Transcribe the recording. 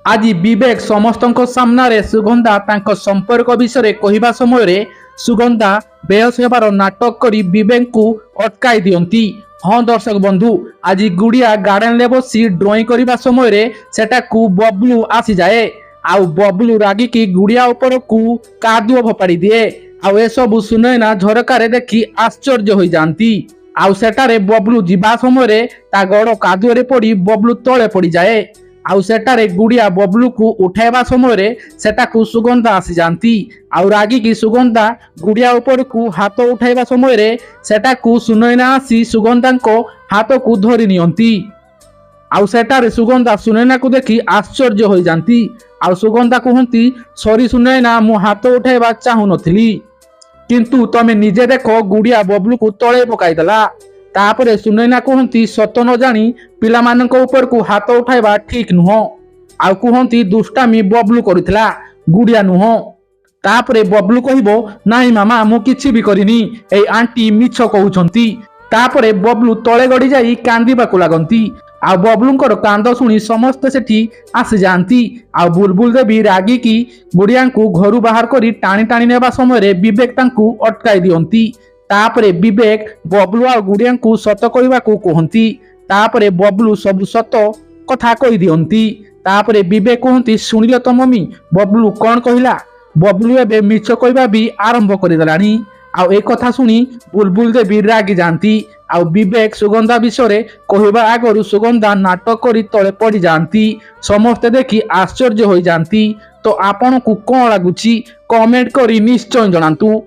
आज विवेक समस्त सामने सुगंधा तांको संपर्क विषय कहवा समय सुगंधा बेहस होबार नाटक कर विवेक को अटकाई दियंती। हाँ दर्शक बंधु, आज गुड़िया गार्डन रे बसी ड्रॉइंग करने समय सेटाकू बबलू आसी जाए। आउ बबलू रागिकी गुड़िया उपर को कादुओ फोपाड़ी दिए। आउ ए सब सुनैना झरकार देखी आश्चर्य हो जाती। आउ सेटारे बबलू जीवा समय ता गड़ कादुओ पड़ी बबलू तले पड़ी जाए। आउ सेटारे गुड़िया बबलू को उठाइबा समय सेटाकू सुगंधा आसी जाती। आउ रागिकी सुगंधा गुड़िया उपर को हाथ उठाइबा समय सेटाकू सुनैना आसी सुगंधा को हाथ को धरी नियंती। आउ सेटारे सुगंधा सुनैना को देखी आश्चर्य हो जाती। आउ सुगंधा कहती, सॉरी सुनैना, मु हाथ उठाइबा चाहू नथिली, किंतु तमे निजे देख गुड़िया बबलू को तले पकाईदेला। तापरे सुनैना कहती, सत न जानी पिला मानक ऊपर को हाथ उठाइबा ठीक नुह। आउ कहती, दुष्टामी बबलू करितला, गुड़िया नुह। तापरे बबलू कहबो, नाही मामा, मु किछि भी करिनी, ए आंटी मिछ कहउछंती। तापरे बबलू तले गड़ी जाई कांदीबाकू लागंती। आ बबलूंकर कांद शुणी समस्ते सेठी आसी जाती। आ बुलबुल देवी रागिकी गुड़िया को घर बाहर करी टाणी टाणी नेबा समय विवेक तांकू अटकाई दियंती। तापरे विवेक बबलू आ गुड़िया को सत कहवा को कहती। तापरे बबलू सब सत कथा कही दियंती। तापरे विवेक कहती, सुनिल तो मम्मी, बबलू कौन कहला? बबलू एबे मिछ कहवा भी आरंभ करदेलानी। आउ एक कथा सुनी बुलबुल देवी रागी जाती। आउ विवेक सुगंधा विषय कहवा आगरू सुगंधा नाटक करी तले पड़ी जाती। समस्ते देखी आश्चर्य हो जाती। तो आपन को कौन लगुची कमेंट करी निश्चय जनातु।